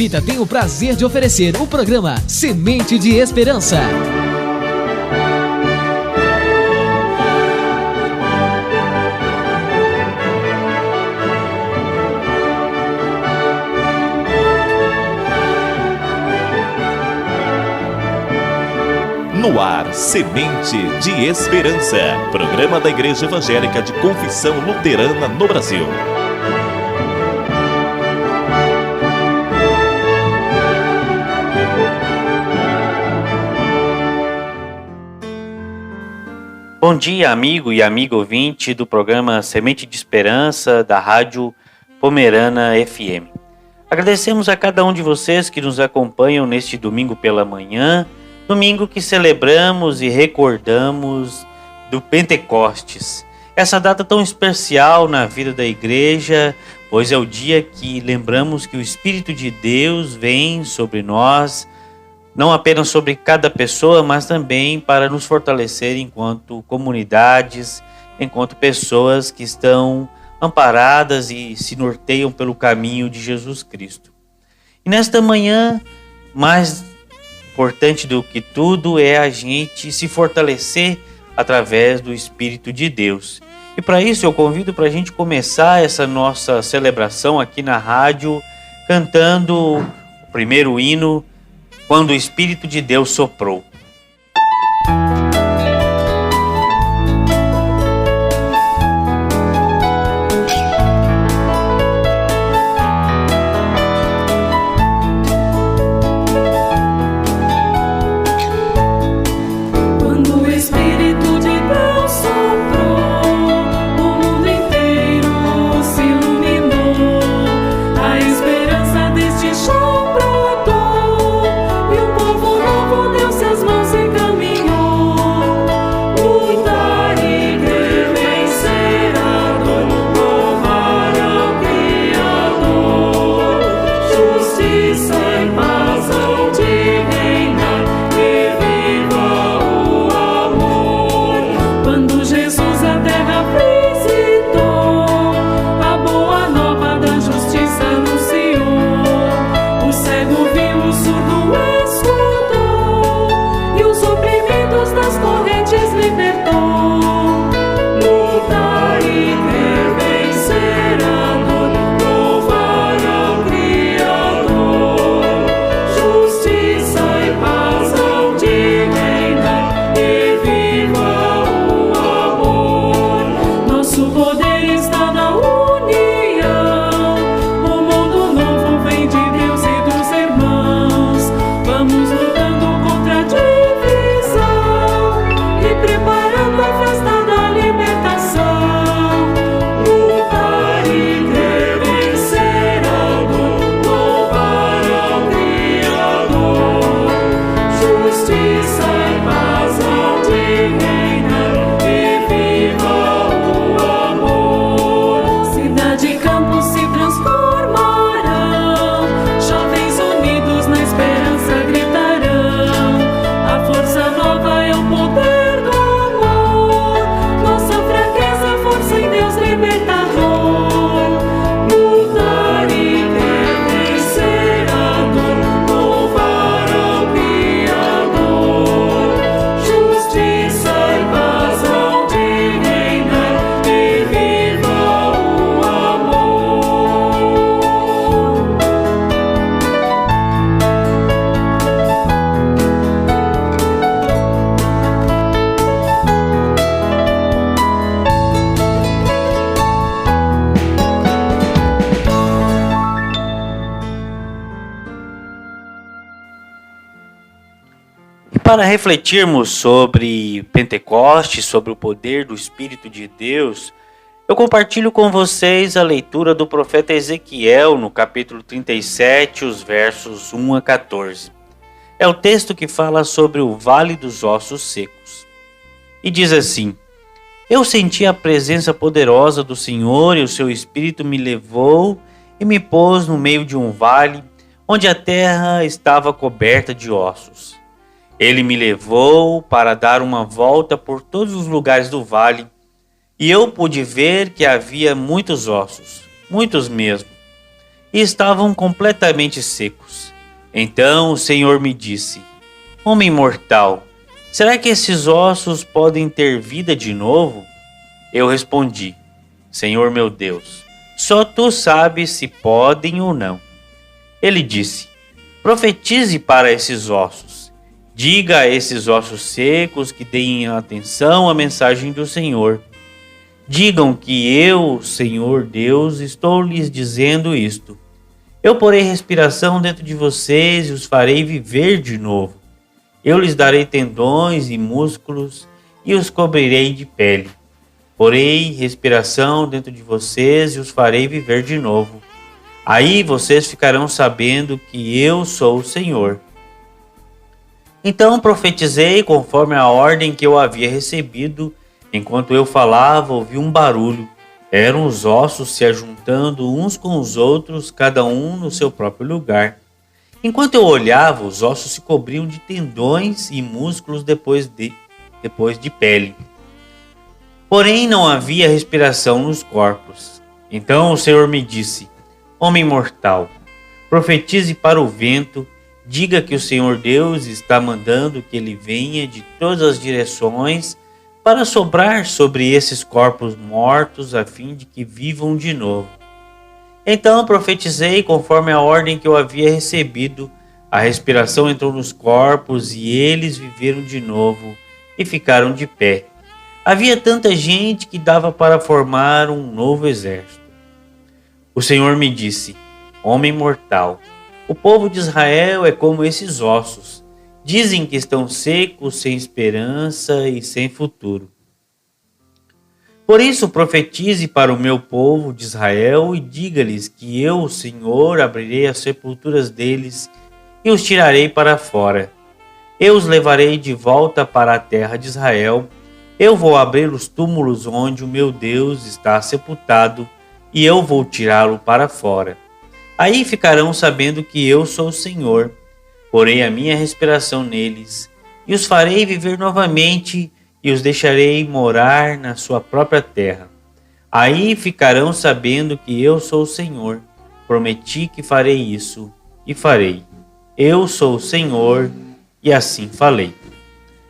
Vita tem o prazer de oferecer o programa Semente de Esperança. No ar, Semente de Esperança, programa da Igreja Evangélica de Confissão Luterana no Brasil. Bom dia, amigo e amiga ouvinte do programa Semente de Esperança da Rádio Pomerana FM. Agradecemos a cada um de vocês que nos acompanham neste domingo pela manhã, domingo que celebramos e recordamos do Pentecostes. Essa data tão especial na vida da igreja, pois é o dia que lembramos que o Espírito de Deus vem sobre nós, não apenas sobre cada pessoa, mas também para nos fortalecer enquanto comunidades, enquanto pessoas que estão amparadas e se norteiam pelo caminho de Jesus Cristo. E nesta manhã, mais importante do que tudo é a gente se fortalecer através do Espírito de Deus. E para isso eu convido para a gente começar essa nossa celebração aqui na rádio cantando o primeiro hino, Quando o Espírito de Deus Soprou. Para refletirmos sobre Pentecostes, sobre o poder do Espírito de Deus, eu compartilho com vocês a leitura do profeta Ezequiel no capítulo 37, os versos 1 a 14. É o texto que fala sobre o Vale dos Ossos Secos. E diz assim: Eu senti a presença poderosa do Senhor e o seu Espírito me levou e me pôs no meio de um vale onde a terra estava coberta de ossos. Ele me levou para dar uma volta por todos os lugares do vale, e eu pude ver que havia muitos ossos, muitos mesmo. e estavam completamente secos. Então o Senhor me disse: Homem mortal, será que esses ossos podem ter vida de novo? Eu respondi: Senhor meu Deus, só tu sabes se podem ou não. Ele disse: Profetize para esses ossos. Diga a esses ossos secos que deem atenção à mensagem do Senhor. Digam que eu, Senhor Deus, estou lhes dizendo isto. Eu porei respiração dentro de vocês e os farei viver de novo. Eu lhes darei tendões e músculos e os cobrirei de pele. Porei respiração dentro de vocês e os farei viver de novo. Aí vocês ficarão sabendo que eu sou o Senhor. Então profetizei conforme a ordem que eu havia recebido. Enquanto eu falava, ouvi um barulho. Eram os ossos se ajuntando uns com os outros, cada um no seu próprio lugar. Enquanto eu olhava, os ossos se cobriam de tendões e músculos depois de pele. Porém, não havia respiração nos corpos. Então o Senhor me disse: Homem mortal, profetize para o vento, diga que o Senhor Deus está mandando que ele venha de todas as direções para soprar sobre esses corpos mortos a fim de que vivam de novo. Então profetizei conforme a ordem que eu havia recebido. A respiração entrou nos corpos e eles viveram de novo e ficaram de pé. Havia tanta gente que dava para formar um novo exército. O Senhor me disse: Homem mortal, o povo de Israel é como esses ossos. Dizem que estão secos, sem esperança e sem futuro. Por isso profetize para o meu povo de Israel e diga-lhes que eu, o Senhor, abrirei as sepulturas deles e os tirarei para fora. Eu os levarei de volta para a terra de Israel. Eu vou abrir os túmulos onde o meu Deus está sepultado e eu vou tirá-lo para fora. Aí ficarão sabendo que eu sou o Senhor. Porei a minha respiração neles e os farei viver novamente e os deixarei morar na sua própria terra. Aí ficarão sabendo que eu sou o Senhor. Prometi que farei isso e farei. Eu sou o Senhor e assim falei.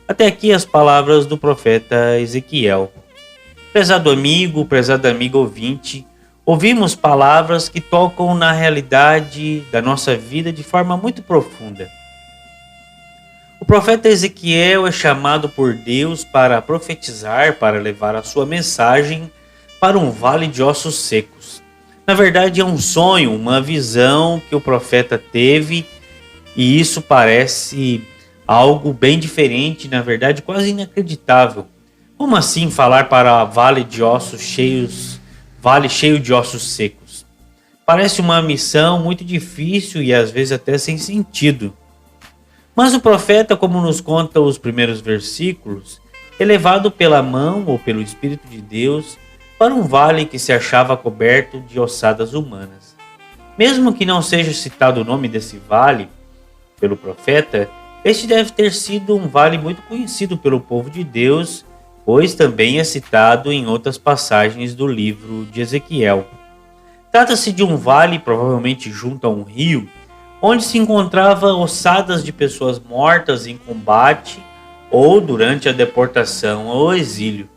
Até aqui as palavras do profeta Ezequiel. Prezado amigo, prezada amiga ouvinte, ouvimos palavras que tocam na realidade da nossa vida de forma muito profunda. O profeta Ezequiel é chamado por Deus para profetizar, para levar a sua mensagem para um vale de ossos secos. Na verdade, é um sonho, uma visão que o profeta teve, e isso parece algo bem diferente, na verdade, quase inacreditável. Como assim falar para vale de ossos cheios, vale cheio de ossos secos? Parece uma missão muito difícil e às vezes até sem sentido. Mas o profeta, como nos conta os primeiros versículos, é levado pela mão ou pelo Espírito de Deus para um vale que se achava coberto de ossadas humanas. Mesmo que não seja citado o nome desse vale pelo profeta, este deve ter sido um vale muito conhecido pelo povo de Deus, pois também é citado em outras passagens do livro de Ezequiel. Trata-se de um vale, provavelmente junto a um rio, onde se encontrava ossadas de pessoas mortas em combate ou durante a deportação ou exílio.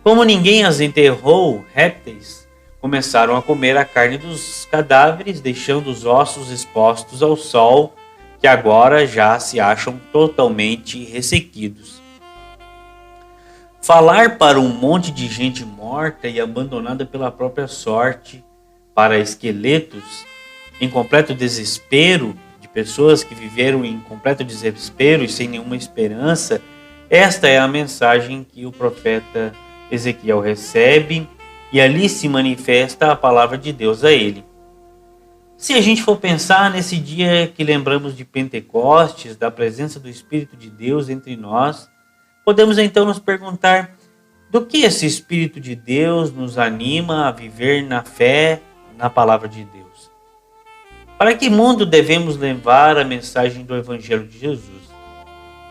Como ninguém as enterrou, répteis começaram a comer a carne dos cadáveres, deixando os ossos expostos ao sol, que agora já se acham totalmente ressequidos. Falar para um monte de gente morta e abandonada pela própria sorte, para esqueletos em completo desespero, de pessoas que viveram em completo desespero e sem nenhuma esperança, esta é a mensagem que o profeta Ezequiel recebe e ali se manifesta a palavra de Deus a ele. Se a gente for pensar nesse dia que lembramos de Pentecostes, da presença do Espírito de Deus entre nós, podemos então nos perguntar do que esse Espírito de Deus nos anima a viver na fé na palavra de Deus. Para que mundo devemos levar a mensagem do Evangelho de Jesus?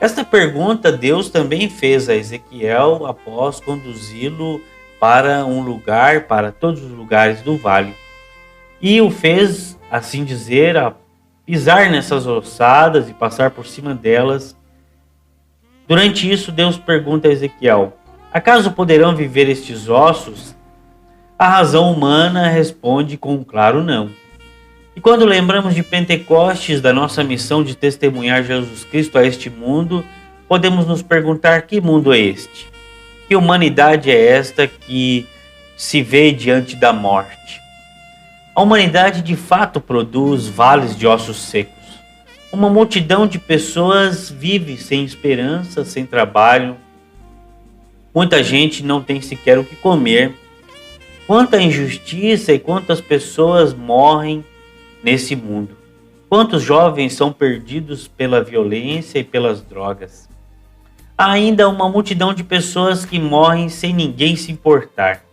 Esta pergunta Deus também fez a Ezequiel após conduzi-lo para um lugar, para todos os lugares do vale. e o fez, assim dizer, a pisar nessas ossadas e passar por cima delas. Durante isso, Deus pergunta a Ezequiel: acaso poderão viver estes ossos? A razão humana responde com um claro não. E quando lembramos de Pentecostes, da nossa missão de testemunhar Jesus Cristo a este mundo, podemos nos perguntar: que mundo é este? Que humanidade é esta que se vê diante da morte? A humanidade de fato produz vales de ossos secos. Uma multidão de pessoas vive sem esperança, sem trabalho. Muita gente não tem sequer o que comer. Quanta injustiça e quantas pessoas morrem nesse mundo. Quantos jovens são perdidos pela violência e pelas drogas. Há ainda uma multidão de pessoas que morrem sem ninguém se importar.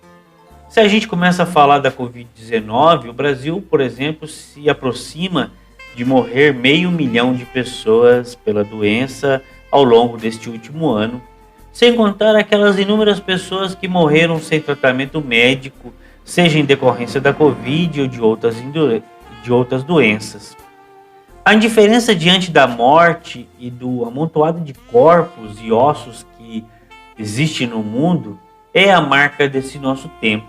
Se a gente começa a falar da Covid-19, o Brasil, por exemplo, se aproxima de morrer 500 mil de pessoas pela doença ao longo deste último ano, sem contar aquelas inúmeras pessoas que morreram sem tratamento médico, seja em decorrência da Covid ou de outras doenças. A indiferença diante da morte e do amontoado de corpos e ossos que existe no mundo é a marca desse nosso tempo.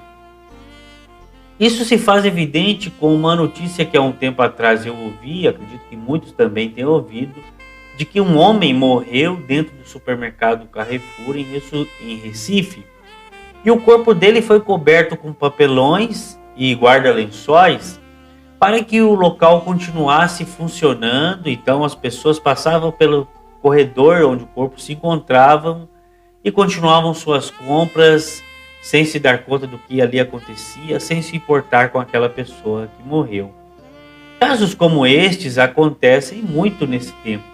Isso se faz evidente com uma notícia que há um tempo atrás eu ouvi, acredito que muitos também tenham ouvido, de que um homem morreu dentro do supermercado Carrefour em Recife, e o corpo dele foi coberto com papelões e guarda-lençóis para que o local continuasse funcionando. Então as pessoas passavam pelo corredor onde o corpo se encontrava e continuavam suas compras sem se dar conta do que ali acontecia, sem se importar com aquela pessoa que morreu. Casos como estes acontecem muito nesse tempo.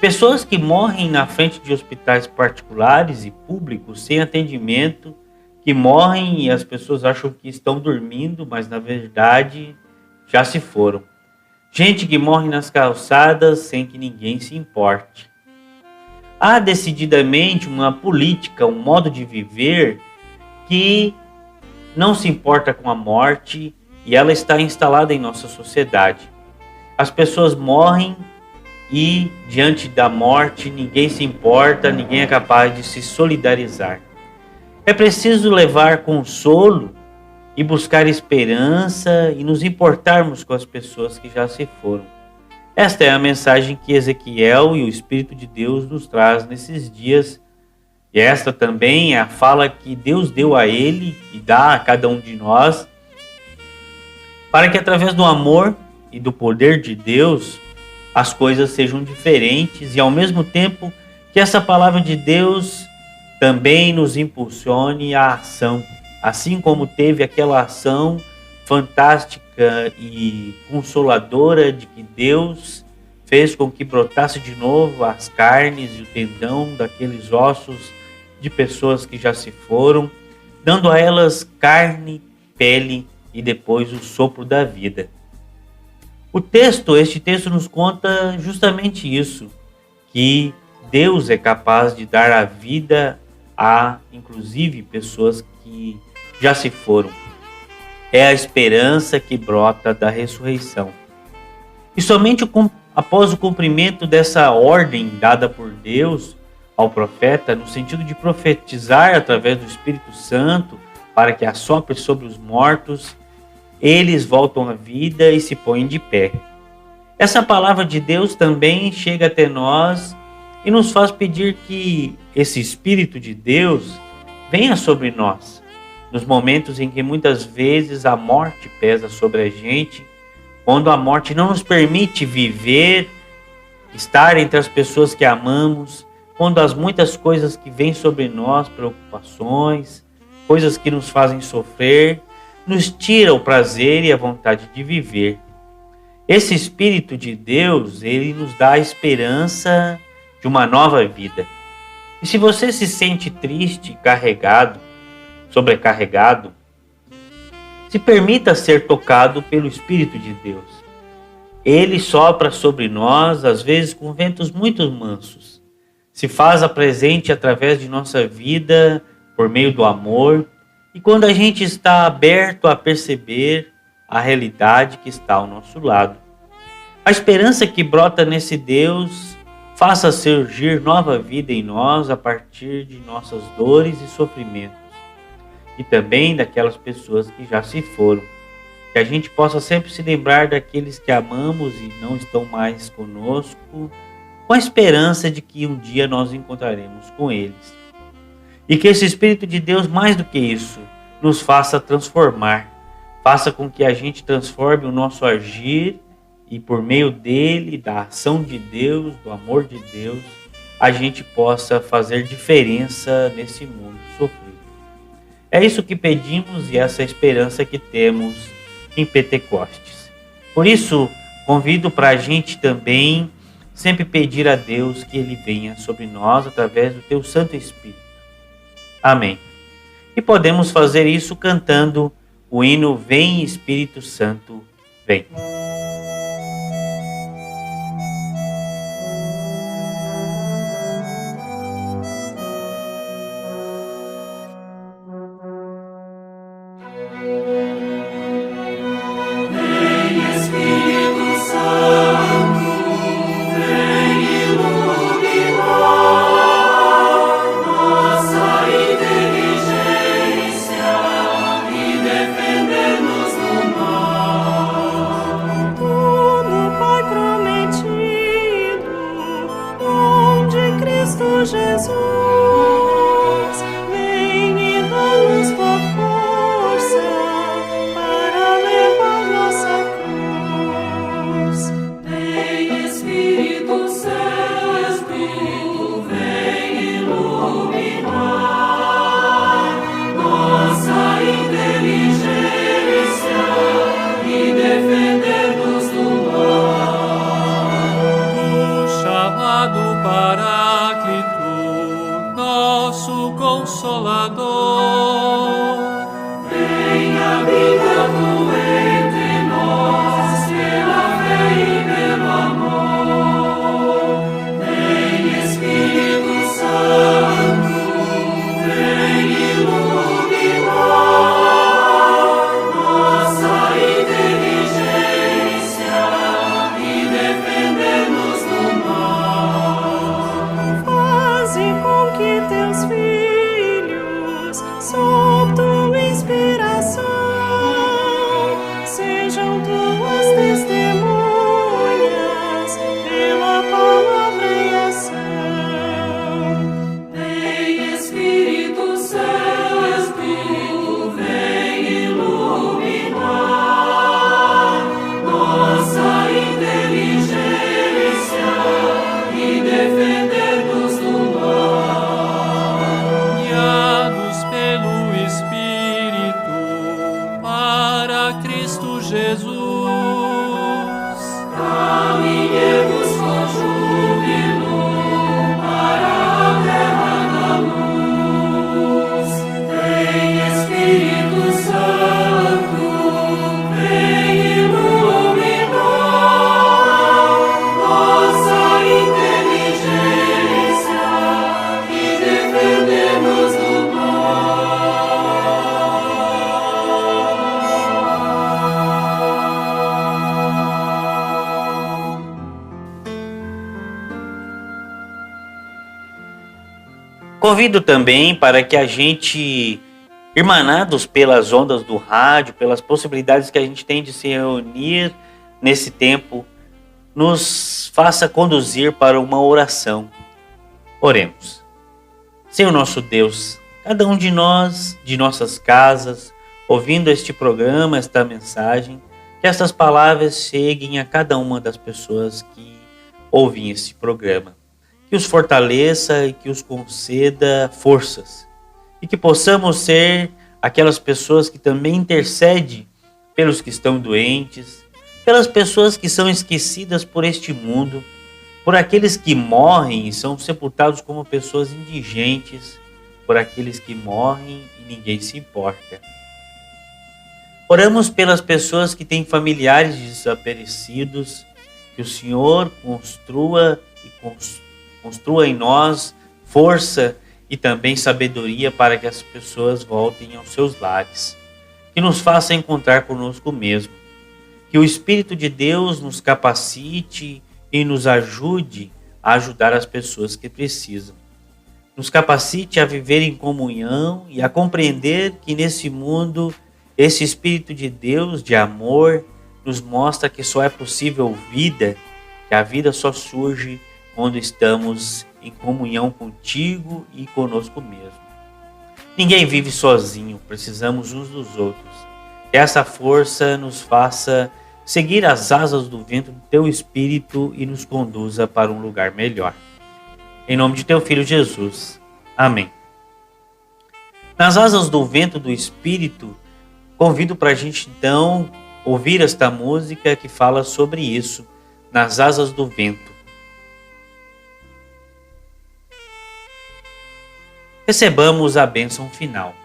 Pessoas que morrem na frente de hospitais particulares e públicos sem atendimento, que morrem e as pessoas acham que estão dormindo, mas na verdade já se foram. Gente que morre nas calçadas sem que ninguém se importe. Há decididamente uma política, um modo de viver que não se importa com a morte, e ela está instalada em nossa sociedade. As pessoas morrem e diante da morte ninguém se importa, ninguém é capaz de se solidarizar. É preciso levar consolo e buscar esperança e nos importarmos com as pessoas que já se foram. Esta é a mensagem que Ezequiel e o Espírito de Deus nos traz nesses dias. E esta também é a fala que Deus deu a ele e dá a cada um de nós, para que através do amor e do poder de Deus as coisas sejam diferentes e ao mesmo tempo que essa palavra de Deus também nos impulsione à ação, assim como teve aquela ação fantástica e consoladora de que Deus fez com que brotasse de novo as carnes e o tendão daqueles ossos de pessoas que já se foram, dando a elas carne, pele e depois o sopro da vida. Este texto nos conta justamente isso, que Deus é capaz de dar a vida a, inclusive, pessoas que já se foram. É a esperança que brota da ressurreição. E somente após o cumprimento dessa ordem dada por Deus ao profeta, no sentido de profetizar através do Espírito Santo, para que assopre sobre os mortos, eles voltam à vida e se põem de pé. Essa palavra de Deus também chega até nós e nos faz pedir que esse Espírito de Deus venha sobre nós, nos momentos em que muitas vezes a morte pesa sobre a gente, quando a morte não nos permite viver, estar entre as pessoas que amamos, quando as muitas coisas que vêm sobre nós, preocupações, coisas que nos fazem sofrer, nos tira o prazer e a vontade de viver. Esse Espírito de Deus, ele nos dá a esperança de uma nova vida. E se você se sente triste, sobrecarregado, se permita ser tocado pelo Espírito de Deus. Ele sopra sobre nós, às vezes com ventos muito mansos. Se faz presente através de nossa vida, por meio do amor. E quando a gente está aberto a perceber, a realidade que está ao nosso lado. A esperança que brota nesse Deus faça surgir nova vida em nós a partir de nossas dores e sofrimentos, e também daquelas pessoas que já se foram. Que a gente possa sempre se lembrar daqueles que amamos e não estão mais conosco, com a esperança de que um dia nós encontraremos com eles. E que esse Espírito de Deus, mais do que isso, nos faça transformar, faça com que a gente transforme o nosso agir e por meio dele, da ação de Deus, do amor de Deus, a gente possa fazer diferença nesse mundo sofrido. É isso que pedimos e essa esperança que temos em Pentecostes. Por isso, convido para a gente também sempre pedir a Deus que Ele venha sobre nós através do Teu Santo Espírito. Amém. E podemos fazer isso cantando o hino Vem Espírito Santo, vem. Convido também para que a gente, irmanados pelas ondas do rádio, pelas possibilidades que a gente tem de se reunir nesse tempo, nos faça conduzir para uma oração. Oremos. Senhor nosso Deus, cada um de nós, de nossas casas, ouvindo este programa, esta mensagem, que essas palavras cheguem a cada uma das pessoas que ouvem este programa. Que os fortaleça e que os conceda forças. E que possamos ser aquelas pessoas que também intercedem pelos que estão doentes, pelas pessoas que são esquecidas por este mundo, por aqueles que morrem e são sepultados como pessoas indigentes, por aqueles que morrem e ninguém se importa. Oramos pelas pessoas que têm familiares desaparecidos, que o Senhor construa em nós força e também sabedoria para que as pessoas voltem aos seus lares. Que nos faça encontrar conosco mesmo. Que o Espírito de Deus nos capacite e nos ajude a ajudar as pessoas que precisam. Nos capacite a viver em comunhão e a compreender que nesse mundo, esse Espírito de Deus, de amor, nos mostra que só é possível vida, que a vida só surge quando estamos em comunhão contigo e conosco mesmo. Ninguém vive sozinho, precisamos uns dos outros. Que essa força nos faça seguir as asas do vento do teu Espírito e nos conduza para um lugar melhor. Em nome de teu Filho Jesus. Amém. Nas asas do vento do Espírito, convido para a gente então ouvir esta música que fala sobre isso, nas asas do vento. Recebamos a bênção final.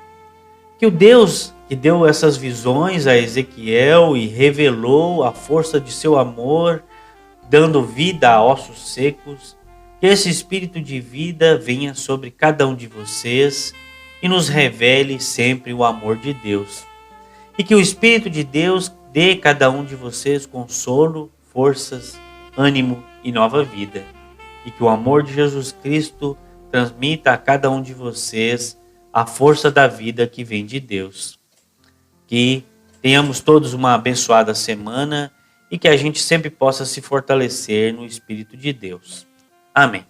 Que o Deus que deu essas visões a Ezequiel e revelou a força de seu amor, dando vida a ossos secos, que esse Espírito de vida venha sobre cada um de vocês e nos revele sempre o amor de Deus. E que o Espírito de Deus dê a cada um de vocês consolo, forças, ânimo e nova vida. E que o amor de Jesus Cristo transmita a cada um de vocês a força da vida que vem de Deus. Que tenhamos todos uma abençoada semana e que a gente sempre possa se fortalecer no Espírito de Deus. Amém.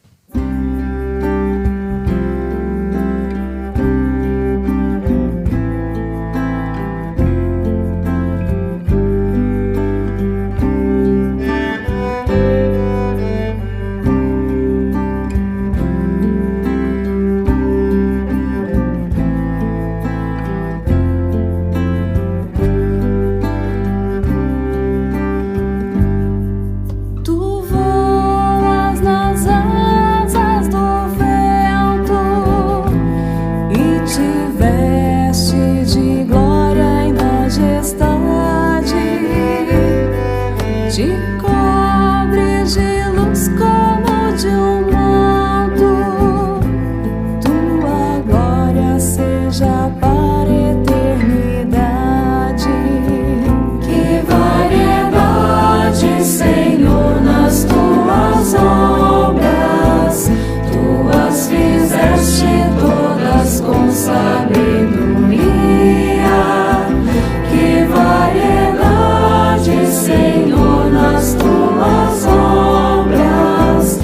Senhor, nas tuas obras,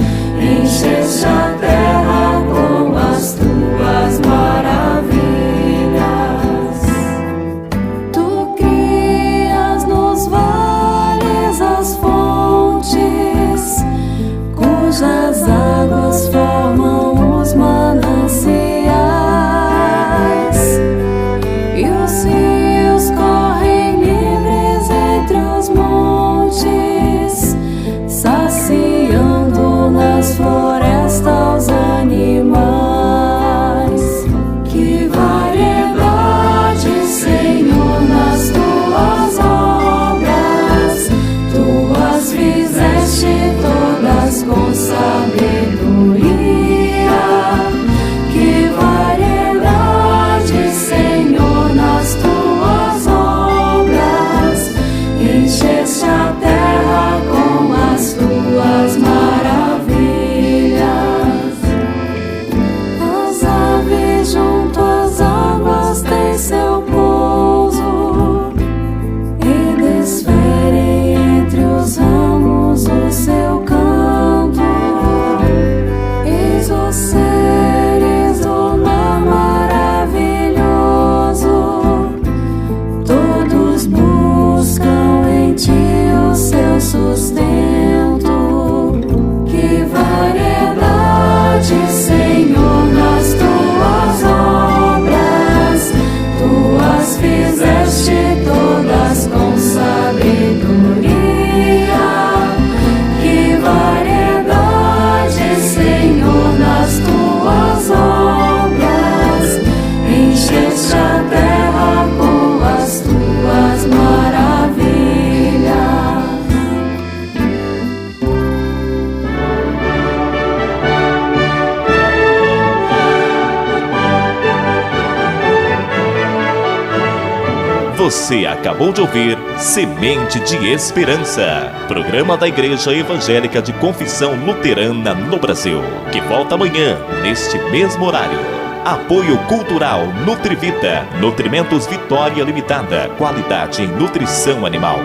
Você acabou de ouvir Semente de Esperança, programa da Igreja Evangélica de Confissão Luterana no Brasil, que volta amanhã, neste mesmo horário. Apoio Cultural Nutrivita, Nutrimentos Vitória Limitada, qualidade em nutrição animal.